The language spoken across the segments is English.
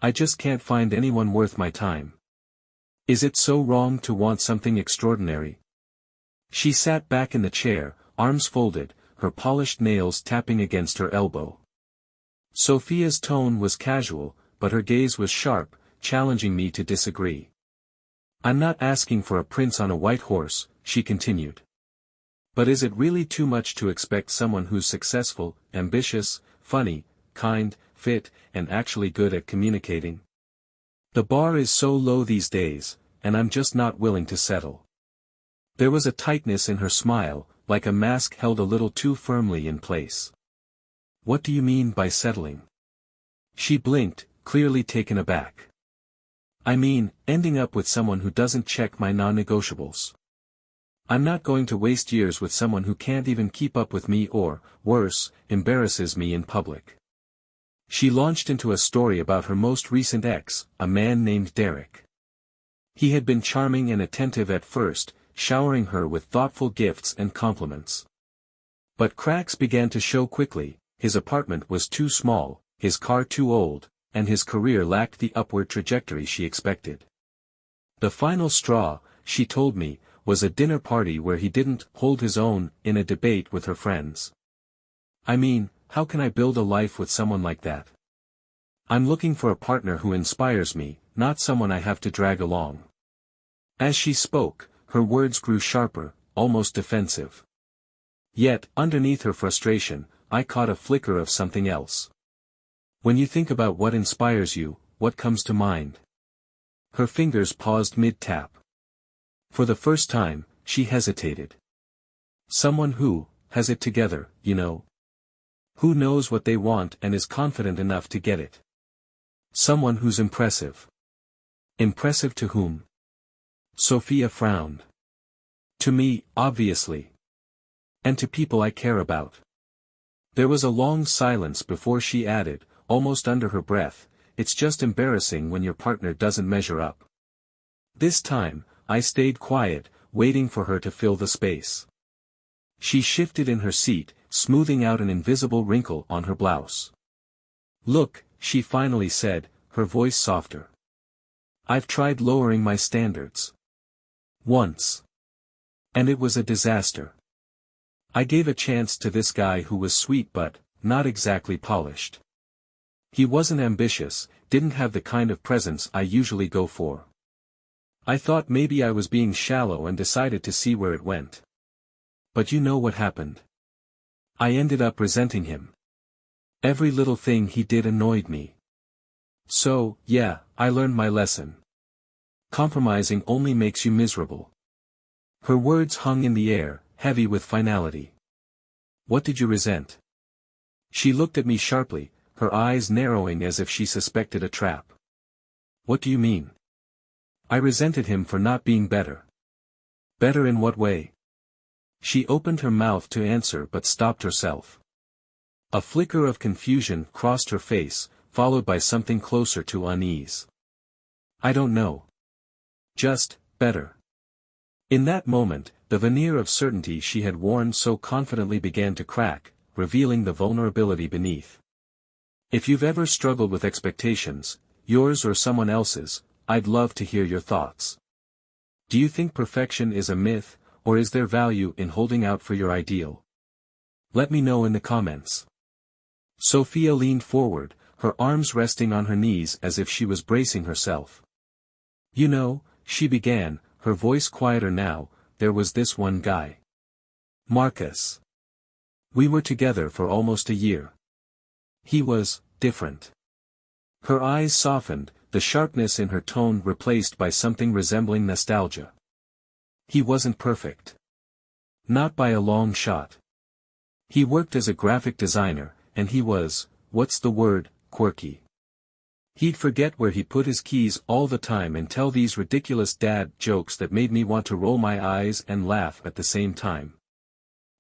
I just can't find anyone worth my time. Is it so wrong to want something extraordinary? She sat back in the chair, arms folded, her polished nails tapping against her elbow. Sophia's tone was casual, but her gaze was sharp, challenging me to disagree. I'm not asking for a prince on a white horse, she continued. But is it really too much to expect someone who's successful, ambitious, funny, kind, fit, and actually good at communicating? The bar is so low these days, and I'm just not willing to settle. There was a tightness in her smile, like a mask held a little too firmly in place. What do you mean by settling? She blinked, clearly taken aback. I mean, ending up with someone who doesn't check my non-negotiables. I'm not going to waste years with someone who can't even keep up with me or, worse, embarrasses me in public. She launched into a story about her most recent ex, a man named Derek. He had been charming and attentive at first, showering her with thoughtful gifts and compliments. But cracks began to show quickly. His apartment was too small, his car too old, and his career lacked the upward trajectory she expected. The final straw, she told me, was a dinner party where he didn't hold his own in a debate with her friends. I mean, how can I build a life with someone like that? I'm looking for a partner who inspires me, not someone I have to drag along. As she spoke, her words grew sharper, almost defensive. Yet, underneath her frustration, I caught a flicker of something else. When you think about what inspires you, what comes to mind? Her fingers paused mid-tap. For the first time, she hesitated. Someone who has it together, you know. Who knows what they want and is confident enough to get it. Someone who's impressive. Impressive to whom? Sophia frowned. To me, obviously. And to people I care about. There was a long silence before she added, almost under her breath, it's just embarrassing when your partner doesn't measure up. This time, I stayed quiet, waiting for her to fill the space. She shifted in her seat, smoothing out an invisible wrinkle on her blouse. Look, she finally said, her voice softer. I've tried lowering my standards. Once. And it was a disaster. I gave a chance to this guy who was sweet but, not exactly polished. He wasn't ambitious, didn't have the kind of presence I usually go for. I thought maybe I was being shallow and decided to see where it went. But you know what happened. I ended up resenting him. Every little thing he did annoyed me. So, yeah, I learned my lesson. Compromising only makes you miserable. Her words hung in the air, heavy with finality. What did you resent? She looked at me sharply, her eyes narrowing as if she suspected a trap. What do you mean? I resented him for not being better. Better in what way? She opened her mouth to answer but stopped herself. A flicker of confusion crossed her face, followed by something closer to unease. I don't know. Just, better. In that moment, the veneer of certainty she had worn so confidently began to crack, revealing the vulnerability beneath. If you've ever struggled with expectations, yours or someone else's, I'd love to hear your thoughts. Do you think perfection is a myth, or is there value in holding out for your ideal? Let me know in the comments. Sophia leaned forward, her arms resting on her knees as if she was bracing herself. You know, she began, her voice quieter now, there was this one guy. Marcus. We were together for almost a year. He was different. Her eyes softened, the sharpness in her tone replaced by something resembling nostalgia. He wasn't perfect. Not by a long shot. He worked as a graphic designer, and he was, what's the word, quirky. He'd forget where he put his keys all the time and tell these ridiculous dad jokes that made me want to roll my eyes and laugh at the same time.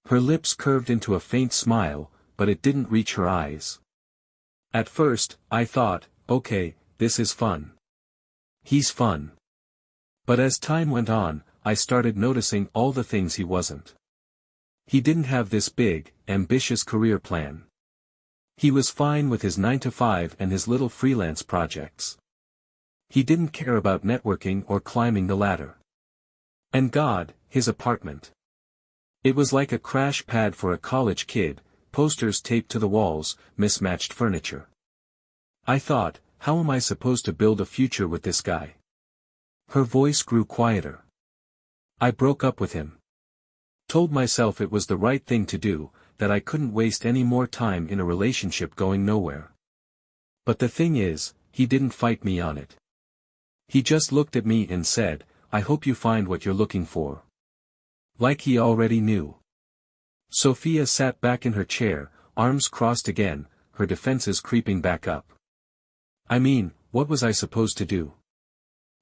Her lips curved into a faint smile, but it didn't reach her eyes. At first, I thought, okay, this is fun. He's fun. But as time went on, I started noticing all the things he wasn't. He didn't have this big, ambitious career plan. He was fine with his 9 to 5 and his little freelance projects. He didn't care about networking or climbing the ladder. And God, his apartment. It was like a crash pad for a college kid, posters taped to the walls, mismatched furniture. I thought, how am I supposed to build a future with this guy? Her voice grew quieter. I broke up with him. Told myself it was the right thing to do, that I couldn't waste any more time in a relationship going nowhere. But the thing is, he didn't fight me on it. He just looked at me and said, I hope you find what you're looking for. Like he already knew. Sophia sat back in her chair, arms crossed again, her defenses creeping back up. I mean, what was I supposed to do?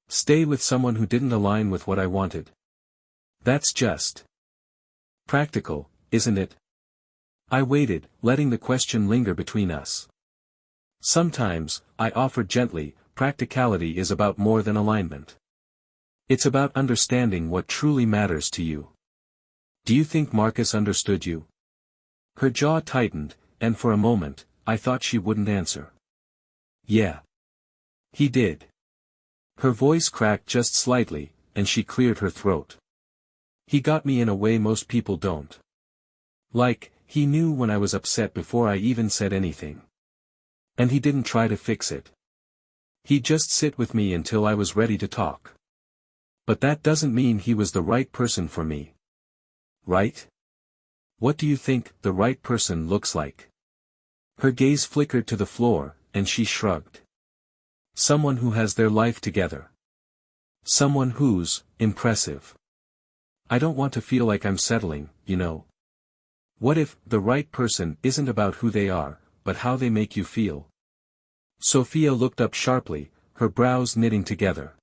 Stay with someone who didn't align with what I wanted? That's just practical, isn't it? I waited, letting the question linger between us. Sometimes, I offered gently, practicality is about more than alignment. It's about understanding what truly matters to you. Do you think Marcus understood you? Her jaw tightened, and for a moment, I thought she wouldn't answer. Yeah. He did. Her voice cracked just slightly, and she cleared her throat. He got me in a way most people don't. Like, he knew when I was upset before I even said anything. And he didn't try to fix it. He'd just sit with me until I was ready to talk. But that doesn't mean he was the right person for me. Right? What do you think the right person looks like? Her gaze flickered to the floor, and she shrugged. Someone who has their life together. Someone who's impressive. I don't want to feel like I'm settling, you know. What if the right person isn't about who they are, but how they make you feel? Sophia looked up sharply, her brows knitting together.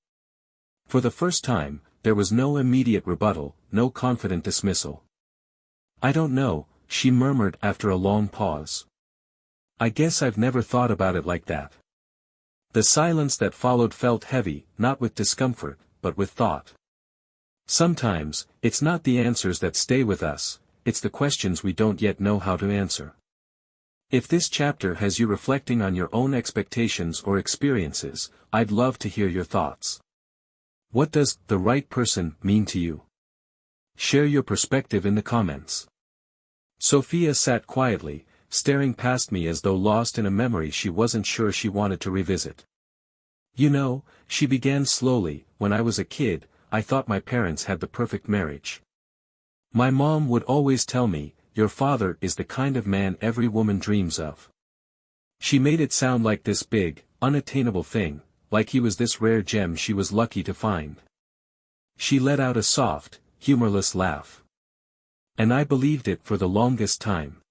For the first time, there was no immediate rebuttal, no confident dismissal. I don't know, she murmured after a long pause. I guess I've never thought about it like that. The silence that followed felt heavy, not with discomfort, but with thought. Sometimes, it's not the answers that stay with us, it's the questions we don't yet know how to answer. If this chapter has you reflecting on your own expectations or experiences, I'd love to hear your thoughts. What does the right person mean to you? Share your perspective in the comments. Sophia sat quietly, staring past me as though lost in a memory she wasn't sure she wanted to revisit. You know, she began slowly, when I was a kid, I thought my parents had the perfect marriage. My mom would always tell me, your father is the kind of man every woman dreams of. She made it sound like this big, unattainable thing, like he was this rare gem she was lucky to find. She let out a soft, humorless laugh. And I believed it for the longest time.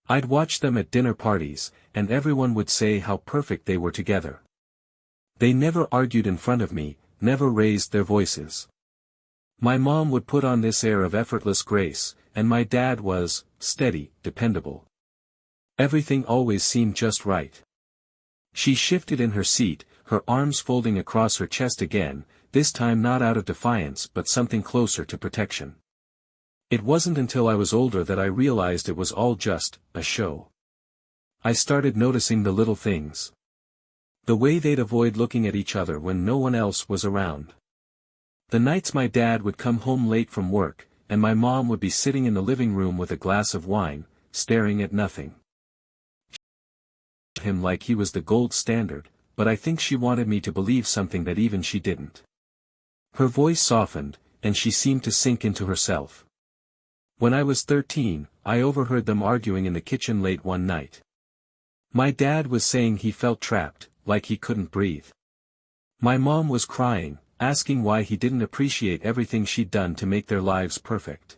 I'd watch them at dinner parties, and everyone would say how perfect they were together. They never argued in front of me, never raised their voices. My mom would put on this air of effortless grace, and my dad was steady, dependable. Everything always seemed just right. She shifted in her seat, her arms folding across her chest again, this time not out of defiance but something closer to protection. It wasn't until I was older that I realized it was all just a show. I started noticing the little things. The way they'd avoid looking at each other when no one else was around. The nights my dad would come home late from work, and my mom would be sitting in the living room with a glass of wine, staring at nothing. Him like he was the gold standard, but I think she wanted me to believe something that even she didn't. Her voice softened, and she seemed to sink into herself. When I was 13, I overheard them arguing in the kitchen late one night. My dad was saying he felt trapped, like he couldn't breathe. My mom was crying, asking why he didn't appreciate everything she'd done to make their lives perfect.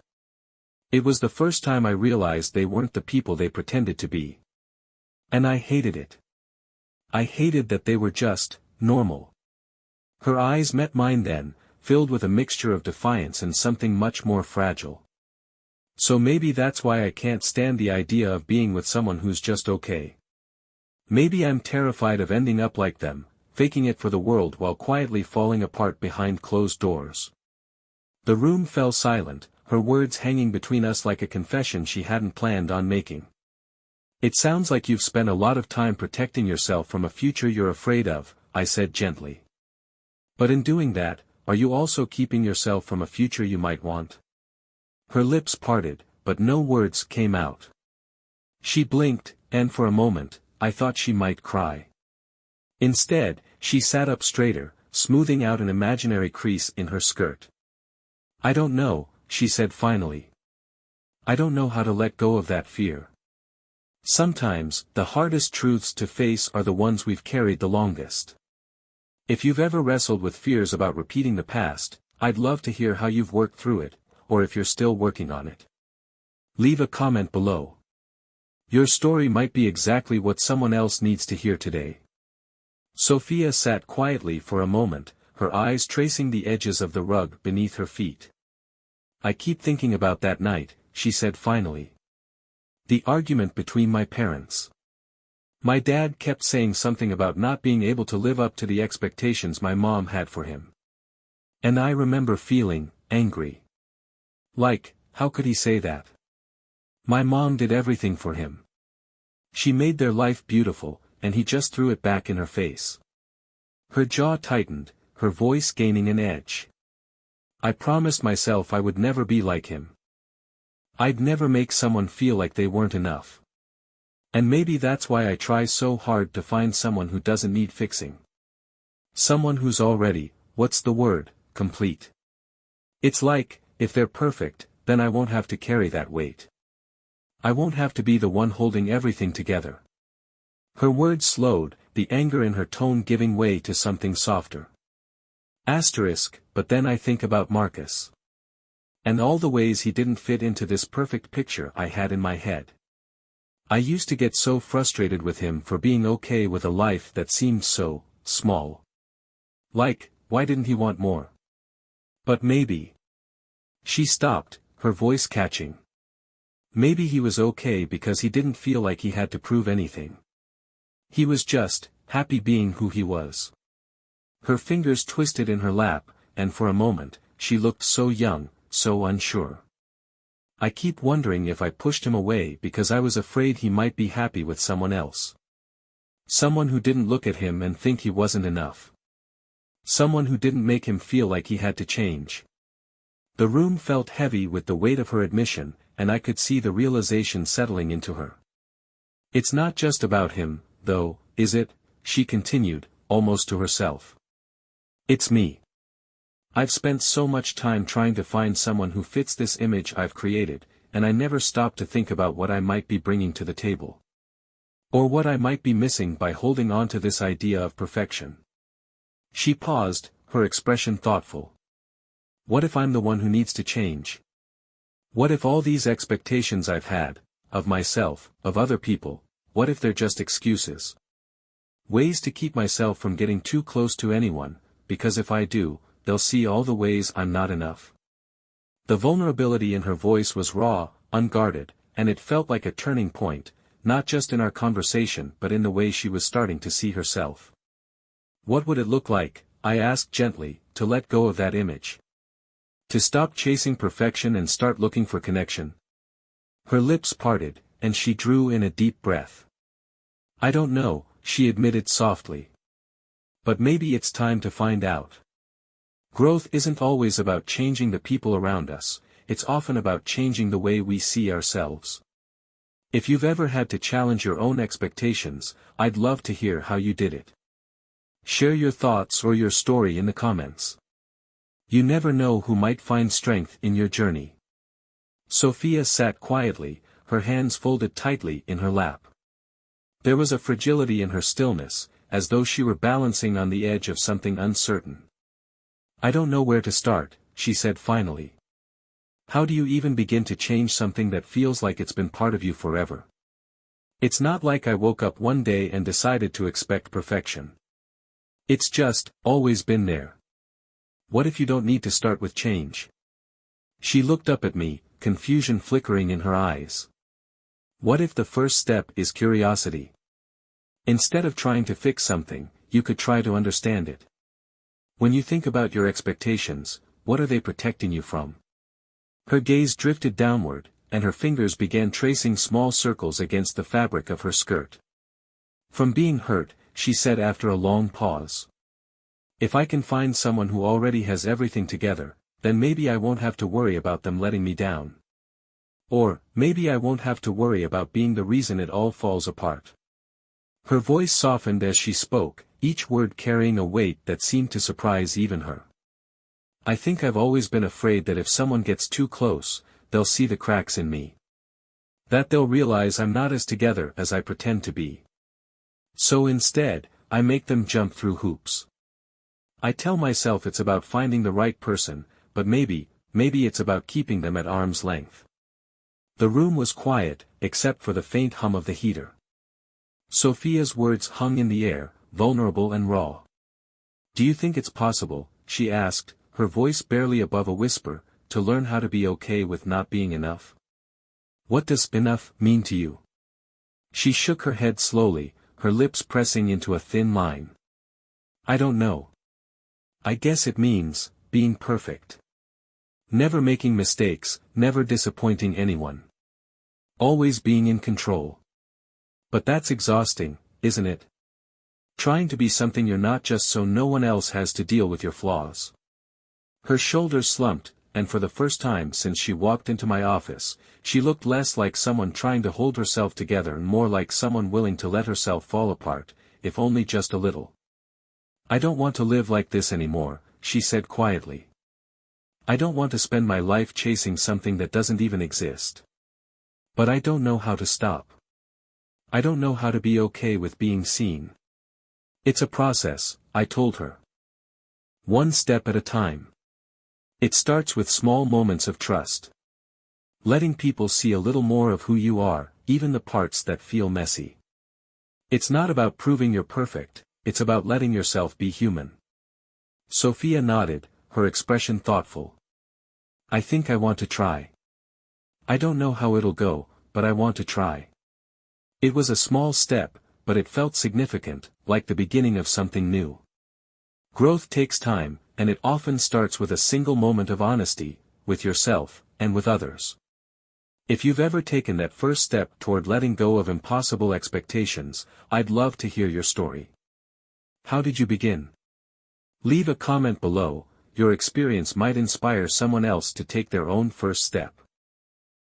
It was the first time I realized they weren't the people they pretended to be. And I hated it. I hated that they were just normal. Her eyes met mine then, filled with a mixture of defiance and something much more fragile. So maybe that's why I can't stand the idea of being with someone who's just okay. Maybe I'm terrified of ending up like them, faking it for the world while quietly falling apart behind closed doors. The room fell silent, her words hanging between us like a confession she hadn't planned on making. It sounds like you've spent a lot of time protecting yourself from a future you're afraid of, I said gently. But in doing that, are you also keeping yourself from a future you might want? Her lips parted, but no words came out. She blinked, and for a moment, I thought she might cry. Instead, she sat up straighter, smoothing out an imaginary crease in her skirt. I don't know, she said finally. I don't know how to let go of that fear. Sometimes, the hardest truths to face are the ones we've carried the longest. If you've ever wrestled with fears about repeating the past, I'd love to hear how you've worked through it, or if you're still working on it. Leave a comment below. Your story might be exactly what someone else needs to hear today. Sophia sat quietly for a moment, her eyes tracing the edges of the rug beneath her feet. I keep thinking about that night, she said finally. The argument between my parents. My dad kept saying something about not being able to live up to the expectations my mom had for him. And I remember feeling angry. Like, how could he say that? My mom did everything for him. She made their life beautiful, and he just threw it back in her face. Her jaw tightened, her voice gaining an edge. I promised myself I would never be like him. I'd never make someone feel like they weren't enough. And maybe that's why I try so hard to find someone who doesn't need fixing. Someone who's already, what's the word, complete. It's like, if they're perfect, then I won't have to carry that weight. I won't have to be the one holding everything together. Her words slowed, the anger in her tone giving way to something softer. But then I think about Marcus. And all the ways he didn't fit into this perfect picture I had in my head. I used to get so frustrated with him for being okay with a life that seemed so small. Like, why didn't he want more? But maybe. She stopped, her voice catching. Maybe he was okay because he didn't feel like he had to prove anything. He was just happy being who he was. Her fingers twisted in her lap, and for a moment, she looked so young, so unsure. I keep wondering if I pushed him away because I was afraid he might be happy with someone else. Someone who didn't look at him and think he wasn't enough. Someone who didn't make him feel like he had to change. The room felt heavy with the weight of her admission, and I could see the realization settling into her. It's not just about him, though, is it? She continued, almost to herself. It's me. I've spent so much time trying to find someone who fits this image I've created, and I never stop to think about what I might be bringing to the table. Or what I might be missing by holding on to this idea of perfection. She paused, her expression thoughtful. What if I'm the one who needs to change? What if all these expectations I've had, of myself, of other people, what if they're just excuses? Ways to keep myself from getting too close to anyone, because if I do, they'll see all the ways I'm not enough. The vulnerability in her voice was raw, unguarded, and it felt like a turning point, not just in our conversation but in the way she was starting to see herself. What would it look like, I asked gently, to let go of that image? To stop chasing perfection and start looking for connection? Her lips parted, and she drew in a deep breath. I don't know, she admitted softly. But maybe it's time to find out. Growth isn't always about changing the people around us, it's often about changing the way we see ourselves. If you've ever had to challenge your own expectations, I'd love to hear how you did it. Share your thoughts or your story in the comments. You never know who might find strength in your journey. Sophia sat quietly, her hands folded tightly in her lap. There was a fragility in her stillness, as though she were balancing on the edge of something uncertain. I don't know where to start, she said finally. How do you even begin to change something that feels like it's been part of you forever? It's not like I woke up one day and decided to expect perfection. It's just, always been there. What if you don't need to start with change? She looked up at me, confusion flickering in her eyes. What if the first step is curiosity? Instead of trying to fix something, you could try to understand it. When you think about your expectations, what are they protecting you from? Her gaze drifted downward, and her fingers began tracing small circles against the fabric of her skirt. "From being hurt," she said after a long pause. "If I can find someone who already has everything together, then maybe I won't have to worry about them letting me down. Or, maybe I won't have to worry about being the reason it all falls apart." Her voice softened as she spoke, each word carrying a weight that seemed to surprise even her. "I think I've always been afraid that if someone gets too close, they'll see the cracks in me. That they'll realize I'm not as together as I pretend to be. So instead, I make them jump through hoops. I tell myself it's about finding the right person, but maybe it's about keeping them at arm's length." The room was quiet, except for the faint hum of the heater. Sophia's words hung in the air, vulnerable and raw. "Do you think it's possible," she asked, her voice barely above a whisper, "to learn how to be okay with not being enough? What does enough mean to you?" She shook her head slowly, her lips pressing into a thin line. "I don't know. I guess it means being perfect. Never making mistakes, never disappointing anyone. Always being in control. But that's exhausting, isn't it? Trying to be something you're not just so no one else has to deal with your flaws." Her shoulders slumped, and for the first time since she walked into my office, she looked less like someone trying to hold herself together and more like someone willing to let herself fall apart, if only just a little. "I don't want to live like this anymore," she said quietly. "I don't want to spend my life chasing something that doesn't even exist. But I don't know how to stop. I don't know how to be okay with being seen." "It's a process," I told her. "One step at a time. It starts with small moments of trust. Letting people see a little more of who you are, even the parts that feel messy. It's not about proving you're perfect, it's about letting yourself be human." Sophia nodded, her expression thoughtful. "I think I want to try. I don't know how it'll go, but I want to try." It was a small step, but it felt significant, like the beginning of something new. Growth takes time, and it often starts with a single moment of honesty, with yourself, and with others. If you've ever taken that first step toward letting go of impossible expectations, I'd love to hear your story. How did you begin? Leave a comment below. Your experience might inspire someone else to take their own first step.